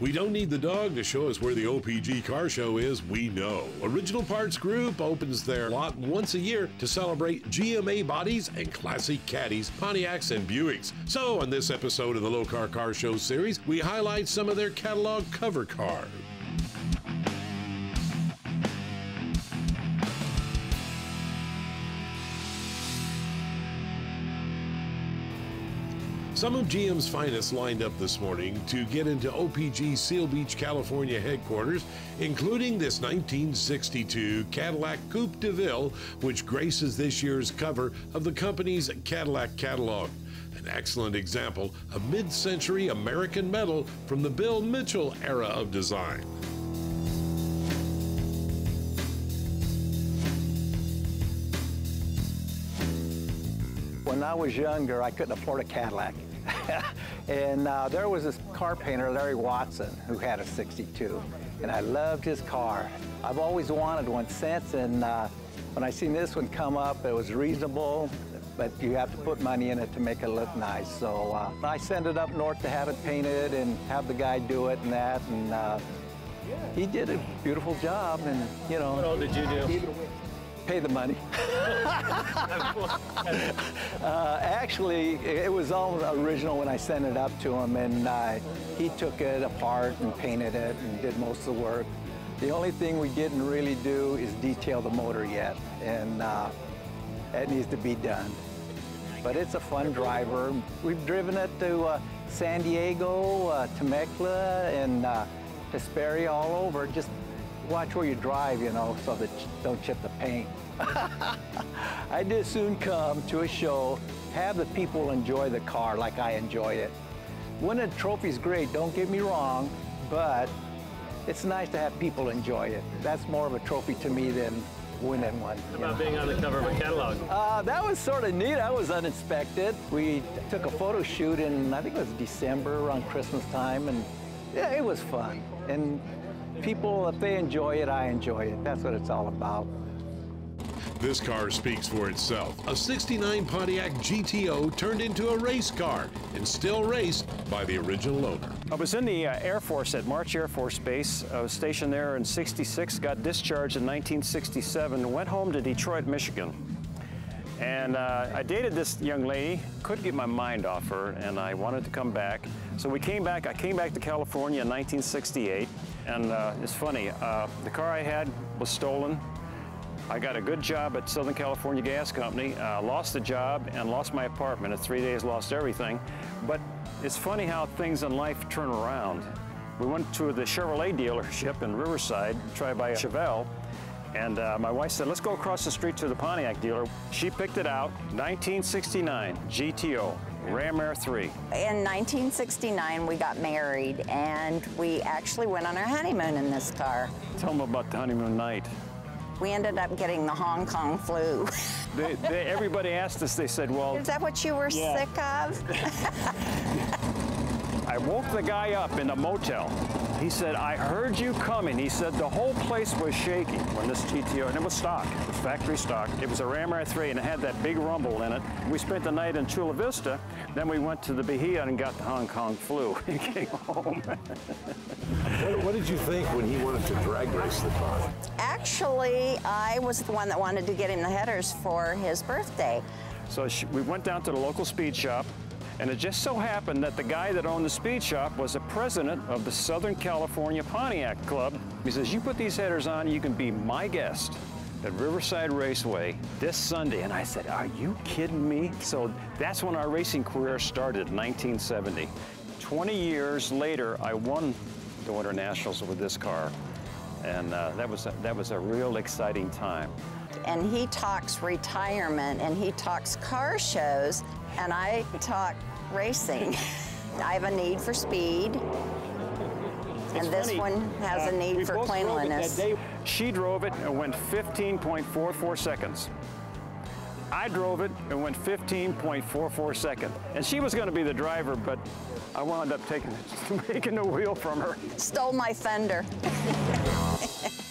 We don't need the dog to show us where the OPG Car Show is, we know. Original Parts Group opens their lot once a year to celebrate GMA bodies and classic Caddies, Pontiacs, and Buicks. So on this episode of the Lokar Car Show Series, we highlight some of their catalog cover cars. Some of GM's finest lined up this morning to get into OPG Seal Beach, California headquarters, including this 1962 Cadillac Coupe de Ville, which graces this year's cover of the company's Cadillac catalog. An excellent example of mid-century American metal from the Bill Mitchell era of design. When I was younger, I couldn't afford a Cadillac. And there was this car painter, Larry Watson, who had a 62. And I loved his car. I've always wanted one since, and when I seen this one come up, it was reasonable, but you have to put money in it to make it look nice. So I sent it up north to have it painted and have the guy do it and that, and he did a beautiful job, and you know. What all did you do? Pay the money. Actually, it was all original when I sent it up to him, and he took it apart and painted it and did most of the work. The only thing we didn't really do is detail the motor yet, and that needs to be done. But it's a fun driver. We've driven it to San Diego, Temecula, and Hesperia, all over. Just watch where you drive, you know, so that you don't chip the paint. I'd just soon come to a show, have the people enjoy the car like I enjoy it. Winning a trophy's great, don't get me wrong, but it's nice to have people enjoy it. That's more of a trophy to me than winning one. How about being on the cover of a catalog? That was sort of neat. That was unexpected. We took a photo shoot in, I think it was December, around Christmas time, and yeah, it was fun. And people, if they enjoy it, I enjoy it. That's what it's all about. This car speaks for itself. A 69 Pontiac GTO turned into a race car and still raced by the original owner. I was in the Air Force at March Air Force Base. I was stationed there in '66, got discharged in 1967, went home to Detroit, Michigan. And I dated this young lady, couldn't get my mind off her, and I wanted to come back. So we came back. I came back to California in 1968, and it's funny, the car I had was stolen. I got a good job at Southern California Gas Company, lost the job and lost my apartment. In 3 days, lost everything. But it's funny how things in life turn around. We went to the Chevrolet dealership in Riverside, tried by Chevelle, and my wife said, let's go across the street to the Pontiac dealer. She picked it out, 1969 GTO, Ram Air 3. In 1969, we got married, and we actually went on our honeymoon in this car. Tell them about the honeymoon night. We ended up getting the Hong Kong flu. Everybody asked us, they said, well... Is that what you were sick of? I woke the guy up in a motel. He said, I heard you coming. He said the whole place was shaking when this GTO, and it was stock, it was factory stock. It was a Ram Air 3, and it had that big rumble in it. We spent the night in Chula Vista. Then we went to the Bahia and got the Hong Kong flu and came home. What did you think when he wanted to drag race the car? Actually, I was the one that wanted to get him the headers for his birthday. So we went down to the local speed shop, and it just so happened that the guy that owned the speed shop was the president of the Southern California Pontiac Club. He says, you put these headers on, you can be my guest at Riverside Raceway this Sunday. And I said, are you kidding me? So that's when our racing career started in 1970. 20 years later, I won the Winter Nationals with this car. And that was a real exciting time. And he talks retirement, and he talks car shows, and I talk racing. I have a need for speed, and this one has a need for cleanliness. She drove it and went 15.44 seconds. I drove it and went 15.44 seconds. And she was going to be the driver, but I wound up taking the wheel from her. Stole my thunder.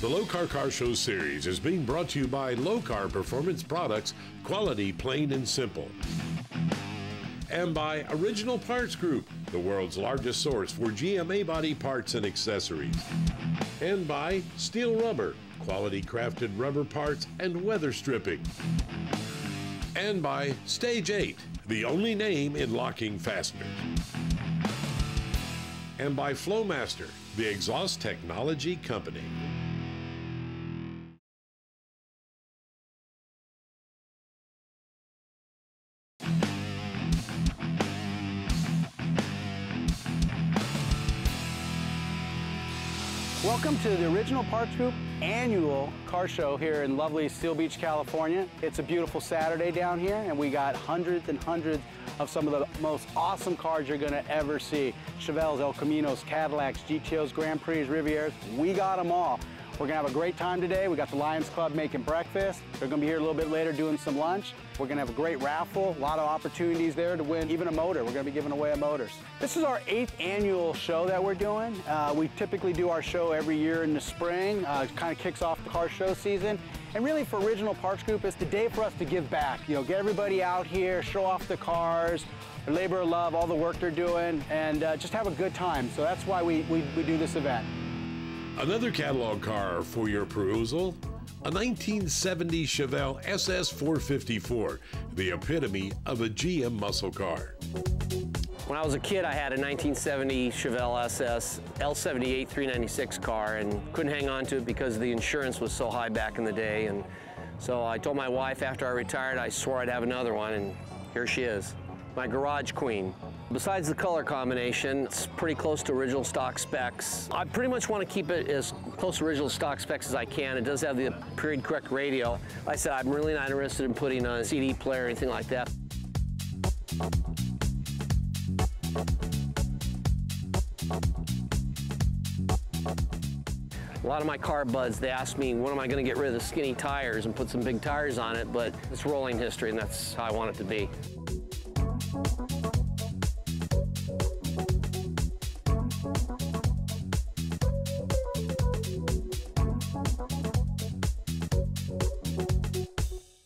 The Lokar Car Show Series is being brought to you by Lokar Performance Products, quality plain and simple. and by Original Parts Group, the world's largest source for GM A-body parts and accessories. And by Steel Rubber, quality crafted rubber parts and weather stripping. And by Stage 8, the only name in locking fasteners. And by Flowmaster, the exhaust technology company. Welcome to the Original Parts Group annual car show here in lovely Seal Beach, California. It's a beautiful Saturday down here, and we got hundreds and hundreds of some of the most awesome cars you're gonna ever see. Chevelles, El Caminos, Cadillacs, GTOs, Grand Prix, Rivieras, we got them all. We're gonna have a great time today. We got the Lions Club making breakfast. They're gonna be here a little bit later doing some lunch. We're gonna have a great raffle, a lot of opportunities there to win even a motor. We're gonna be giving away motors. This is our 8th annual show that we're doing. We typically do our show every year in the spring. It kind of kicks off the car show season. And really for Original Parts Group, it's the day for us to give back. You know, get everybody out here, show off the cars, their labor of love, all the work they're doing, and just have a good time. So that's why we do this event. Another catalog car for your perusal, a 1970 Chevelle SS-454, the epitome of a GM muscle car. When I was a kid, I had a 1970 Chevelle SS L78 396 car and couldn't hang on to it because the insurance was so high back in the day. And so I told my wife after I retired, I swore I'd have another one, and here she is, my garage queen. Besides the color combination, it's pretty close to original stock specs. I pretty much want to keep it as close to original stock specs as I can. It does have the period correct radio. Like I said, I'm really not interested in putting a CD player or anything like that. A lot of my car buds, they ask me, when am I going to get rid of the skinny tires and put some big tires on it, but it's rolling history, and that's how I want it to be.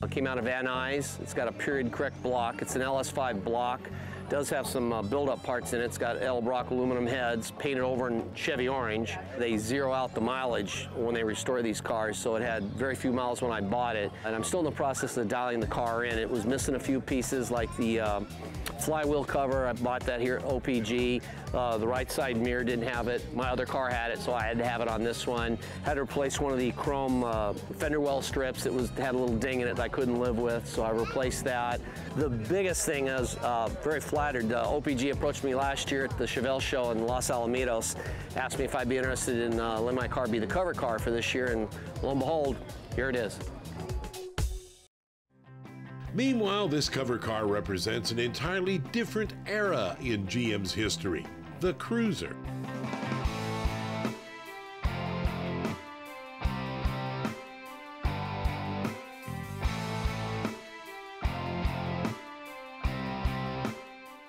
It came out of Van Nuys. It's got a period correct block. It's an LS5 block. It does have some build-up parts in it. It's got L. Brock aluminum heads painted over in Chevy orange. They zero out the mileage when they restore these cars, so it had very few miles when I bought it. And I'm still in the process of dialing the car in. It was missing a few pieces like the flywheel cover. I bought that here at OPG. The right side mirror didn't have it. My other car had it, so I had to have it on this one. Had to replace one of the chrome fender well strips. It had a little ding in it that I couldn't live with, so I replaced that. The biggest thing is, very flattered, OPG approached me last year at the Chevelle show in Los Alamitos, asked me if I'd be interested in letting my car be the cover car for this year, and lo and behold, here it is. Meanwhile, this cover car represents an entirely different era in GM's history, the Cruiser.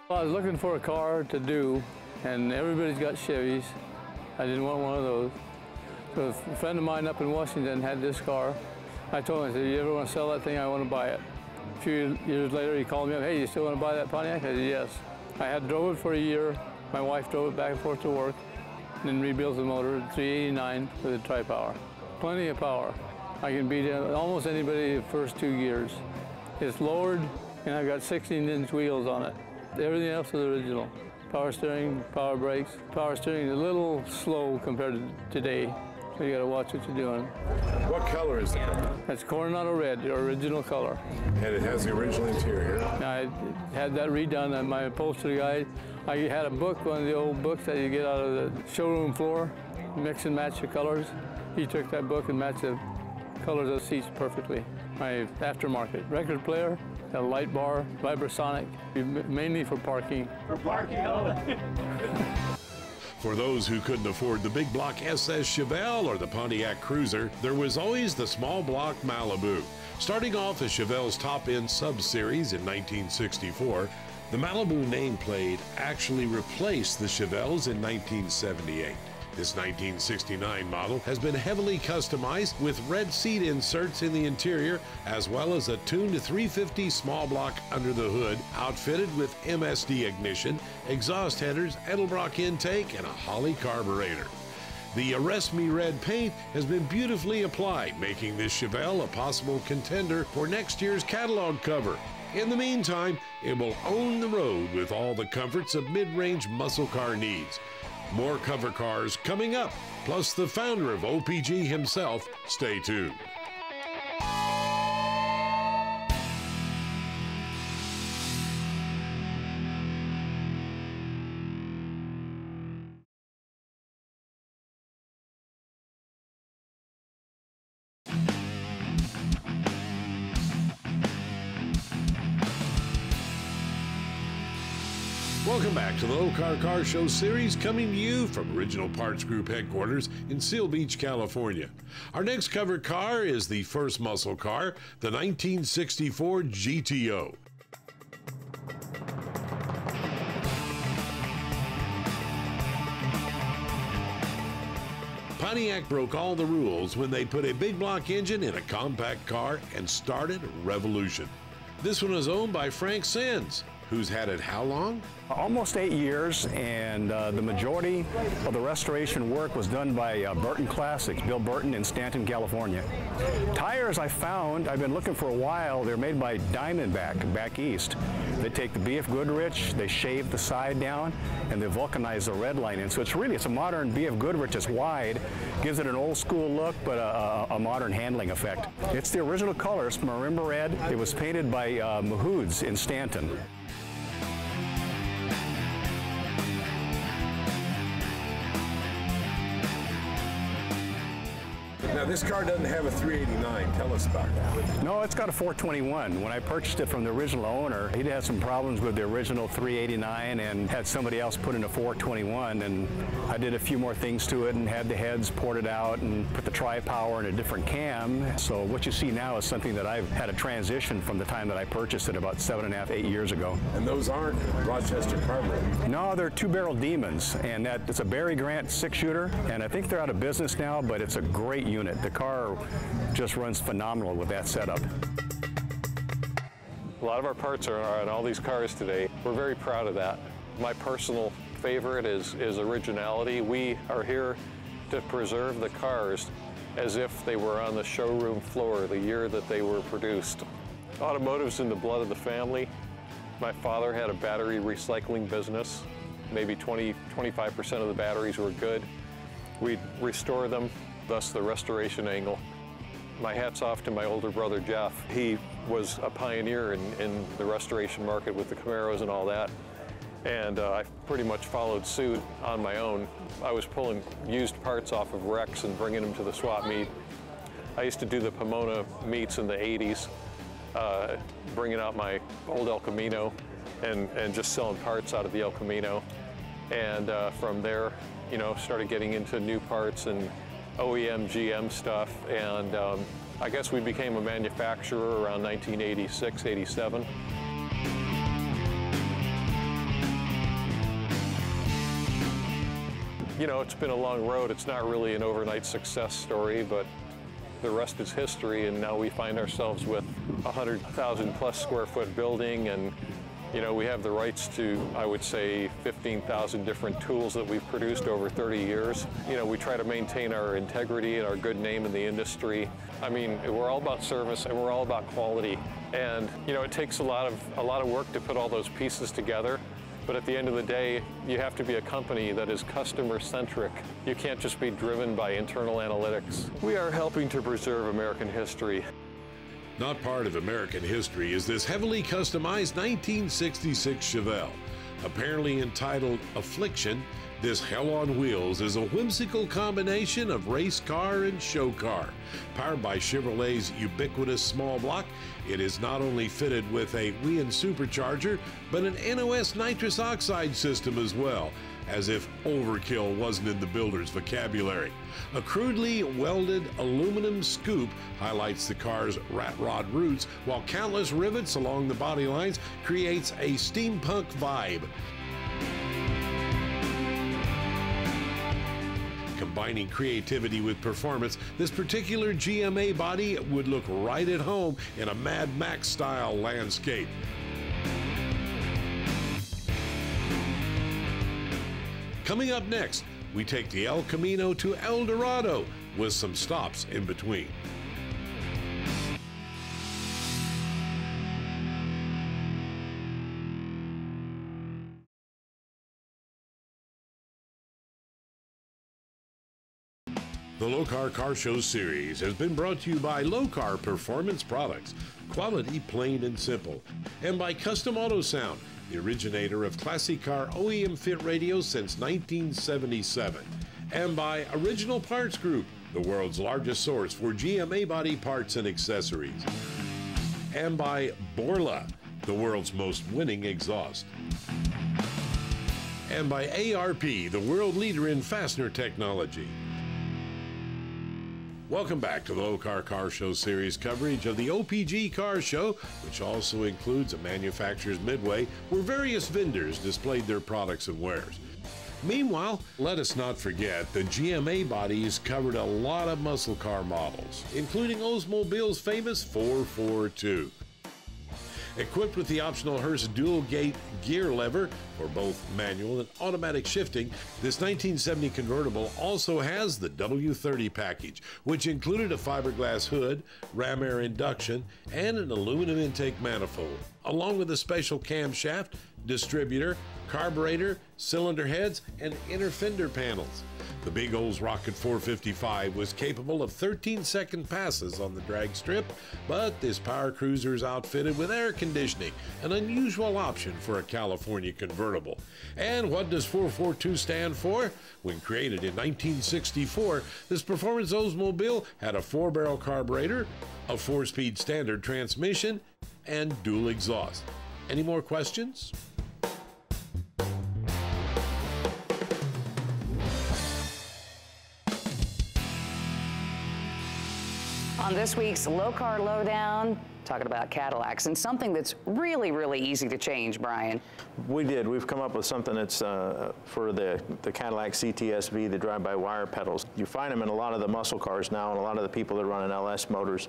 Well, I was looking for a car to do, and everybody's got Chevys. I didn't want one of those. So a friend of mine up in Washington had this car. I told him, I said, you ever want to sell that thing? I want to buy it. A few years later, he called me up, hey, you still want to buy that Pontiac? I said, yes. I had drove it for a year. My wife drove it back and forth to work, and then rebuilt the motor, 389 with a tri-power. Plenty of power. I can beat almost anybody the first 2 gears. It's lowered, and I've got 16-inch wheels on it. Everything else is original. Power steering, power brakes. Power steering is a little slow compared to today, so you got to watch what you're doing. What color is the car? That's Coronado red, the original color. And it has the original interior. I had that redone on my upholstery guy. I had a book, one of the old books that you get out of the showroom floor, mix and match the colors. He took that book and matched the colors of the seats perfectly. My aftermarket record player, a light bar, vibrasonic, mainly for parking. For parking, oh. For those who couldn't afford the big block SS Chevelle or the Pontiac Cruiser, there was always the small block Malibu. Starting off as Chevelle's top-end sub-series in 1964, the Malibu nameplate actually replaced the Chevelles in 1978. This 1969 model has been heavily customized with red seat inserts in the interior, as well as a tuned 350 small block under the hood, outfitted with MSD ignition, exhaust headers, Edelbrock intake, and a Holley carburetor. The Arrest Me Red paint has been beautifully applied, making this Chevelle a possible contender for next year's catalog cover. In the meantime, it will own the road with all the comforts a mid-range muscle car needs. More cover cars coming up, plus the founder of OPG himself. Stay tuned. Welcome back to the Lokar Car Show Series, coming to you from Original Parts Group headquarters in Seal Beach, California. Our next covered car is the first muscle car, the 1964 GTO. Pontiac broke all the rules when they put a big block engine in a compact car and started a revolution. This one is owned by Frank Sands, who's had it how long? Almost 8 years, and the majority of the restoration work was done by Burton Classics, Bill Burton in Stanton, California. Tires I've been looking for a while. They're made by Diamondback back east. They take the BF Goodrich, they shave the side down, and they vulcanize the red line in. So it's a modern BF Goodrich. It's wide, gives it an old school look, but a modern handling effect. It's the original colors, marimba red. It was painted by Mahoods in Stanton. Now, this car doesn't have a 389. Tell us about that. No, it's got a 421. When I purchased it from the original owner, he'd had some problems with the original 389 and had somebody else put in a 421, and I did a few more things to it and had the heads ported out and put the tri-power in a different cam. So what you see now is something that I've had a transition from the time that I purchased it about 7.5, 8 years ago. And those aren't Rochester carburetors? No, they're two-barrel Demons, and it's a Barry Grant 6-shooter, and I think they're out of business now, but it's a great unit. The car just runs phenomenal with that setup. A lot of our parts are on all these cars today. We're very proud of that. My personal favorite is originality. We are here to preserve the cars as if they were on the showroom floor the year that they were produced. Automotive's in the blood of the family. My father had a battery recycling business. Maybe 25% of the batteries were good. We'd restore them, thus the restoration angle. My hat's off to my older brother, Jeff. He was a pioneer in the restoration market with the Camaros and all that. And I pretty much followed suit on my own. I was pulling used parts off of wrecks and bringing them to the swap meet. I used to do the Pomona meets in the 80s, bringing out my old El Camino and just selling parts out of the El Camino. And from there, you know, started getting into new parts and OEM, GM stuff, and I guess we became a manufacturer around 1986, 87. You know, it's been a long road. It's not really an overnight success story, but the rest is history, and now we find ourselves with 100,000 plus square foot building, and you know, we have the rights to, I would say, 15,000 different tools that we've produced over 30 years. You know, we try to maintain our integrity and our good name in the industry. I mean, we're all about service and we're all about quality. And, you know, it takes a lot of work to put all those pieces together. But at the end of the day, you have to be a company that is customer-centric. You can't just be driven by internal analytics. We are helping to preserve American history. Not part of American history is this heavily customized 1966 Chevelle. Apparently entitled Affliction, this hell on wheels is a whimsical combination of race car and show car. Powered by Chevrolet's ubiquitous small block, it is not only fitted with a Wien supercharger, but an NOS nitrous oxide system as well, as if overkill wasn't in the builder's vocabulary. A crudely welded aluminum scoop highlights the car's rat rod roots, while countless rivets along the body lines creates a steampunk vibe. combining creativity with performance, this particular GMA body would look right at home in a Mad Max-style landscape. Coming up next, we take the El Camino to El Dorado with some stops in between. The Lokar Car Show Series has been brought to you by Lokar Performance Products, quality plain and simple, and by Custom Auto Sound, the originator of classic car OEM fit radios since 1977, and by Original Parts Group, the world's largest source for GMA body parts and accessories, and by Borla, the world's most winning exhaust, and by ARP, the world leader in fastener technology. Welcome back to the Lokar Car Show Series coverage of the OPG Car Show, which also includes a manufacturer's midway where various vendors displayed their products and wares. Meanwhile, let us not forget the GMA bodies covered a lot of muscle car models, including Oldsmobile's famous 442. Equipped with the optional Hurst dual-gate gear lever for both manual and automatic shifting, this 1970 convertible also has the W30 package, which included a fiberglass hood, ram air induction, and an aluminum intake manifold, along with a special camshaft, distributor, carburetor, cylinder heads, and inner fender panels. The big Olds Rocket 455 was capable of 13-second passes on the drag strip, but this power cruiser is outfitted with air conditioning, an unusual option for a California convertible. And what does 442 stand for? When created in 1964, this performance Oldsmobile had a 4-barrel carburetor, a 4-speed standard transmission, and dual exhaust. Any more questions? On this week's Lokar Lowdown, talking about Cadillacs and something that's really, really easy to change, Brian. We did. We've come up with something that's for the Cadillac CTSV, the drive-by-wire pedals. You find them in a lot of the muscle cars now and a lot of the people that run in LS motors,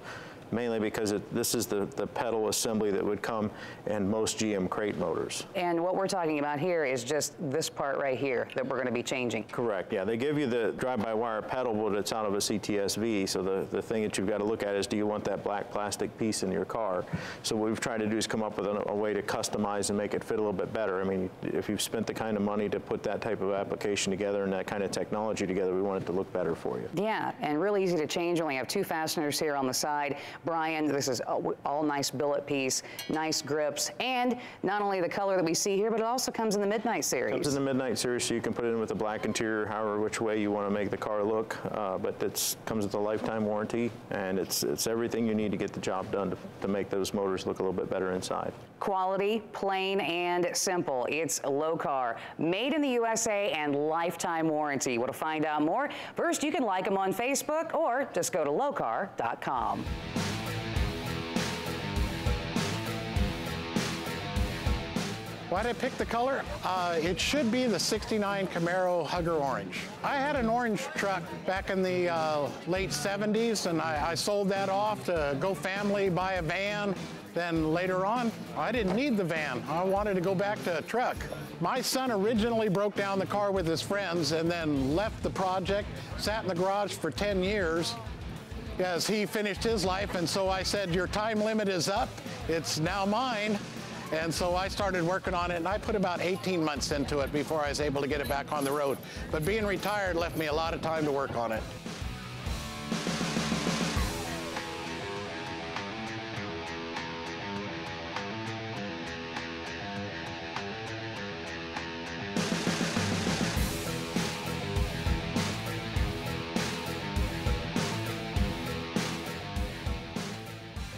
mainly because this is the pedal assembly that would come in most GM crate motors. And what we're talking about here is just this part right here that we're going to be changing. Correct, yeah. They give you the drive-by-wire pedal, but it's out of a CTSV, so the thing that you've got to look at is, do you want that black plastic piece in your car? So what we've tried to do is come up with a way to customize and make it fit a little bit better. I mean, if you've spent the kind of money to put that type of application together and that kind of technology together, we want it to look better for you. Yeah, and really easy to change. Only have 2 fasteners here on the side. Brian, this is all nice billet piece, nice grips, and not only the color that we see here, but it also comes in the Midnight Series. It comes in the Midnight Series, so you can put it in with a black interior, however which way you want to make the car look, but it comes with a lifetime warranty, and it's everything you need to get the job done to make those motors look a little bit better inside. Quality, plain and simple. It's Lokar, made in the USA and lifetime warranty. Want to find out more? First, you can like them on Facebook or just go to lokar.com. Why did I pick the color? It should be the '69 Camaro Hugger Orange. I had an orange truck back in the late '70s, and I sold that off to go family, buy a van. Then later on, I didn't need the van. I wanted to go back to a truck. My son originally broke down the car with his friends and then left the project, sat in the garage for 10 years as he finished his life, and so I said, your time limit is up, it's now mine. And so I started working on it, and I put about 18 months into it before I was able to get it back on the road. But being retired left me a lot of time to work on it.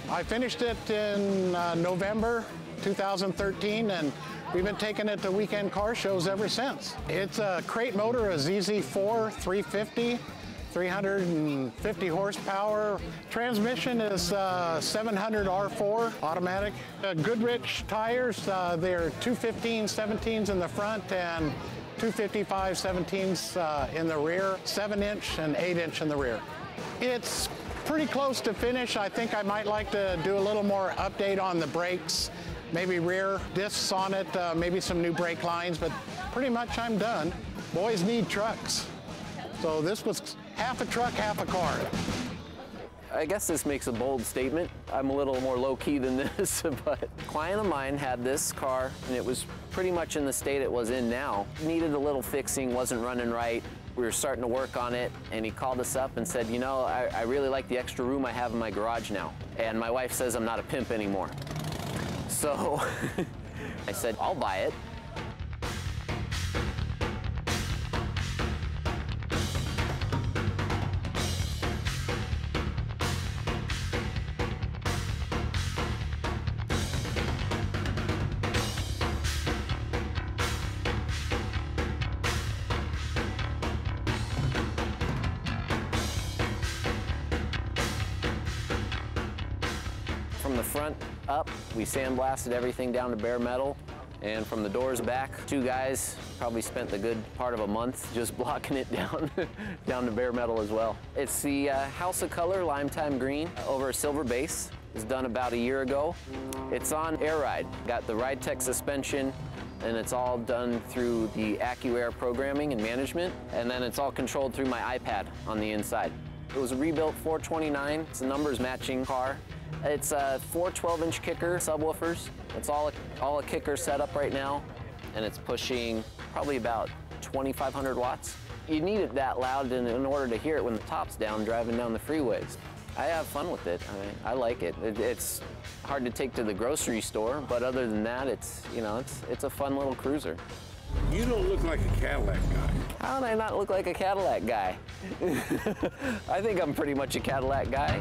I finished it in November 2013, and we've been taking it to weekend car shows ever since. It's a crate motor, a ZZ4 350, 350 horsepower. Transmission is 700 R4 automatic. Goodrich tires, they're 215 17s in the front and 255 17s in the rear, 7-inch and 8-inch in the rear. It's pretty close to finish. I think I might like to do a little more update on the brakes, maybe rear discs on it, maybe some new brake lines, but pretty much I'm done. Boys need trucks. So this was half a truck, half a car. I guess this makes a bold statement. I'm a little more low-key than this, but a client of mine had this car, and it was pretty much in the state it was in now. Needed a little fixing, wasn't running right. We were starting to work on it, and he called us up and said, you know, I really like the extra room I have in my garage now. And my wife says I'm not a pimp anymore. So I said, I'll buy it. From the front up, we sandblasted everything down to bare metal, and from the doors back, 2 guys probably spent the good part of a month just blocking it down, down to bare metal as well. It's the House of Color Lime Time Green over a silver base. It was done about a year ago. It's on Air Ride. Got the Ride Tech suspension, and it's all done through the AccuAir programming and management, and then it's all controlled through my iPad on the inside. It was a rebuilt 429. It's a numbers matching car. It's 4 12-inch kicker subwoofers. It's all a kicker setup right now, and it's pushing probably about 2,500 watts. You need it that loud in order to hear it when the top's down driving down the freeways. I have fun with it. I mean, I like it. It's hard to take to the grocery store, but other than that, it's, you know, it's a fun little cruiser. You don't look like a Cadillac guy. How do I not look like a Cadillac guy? I think I'm pretty much a Cadillac guy.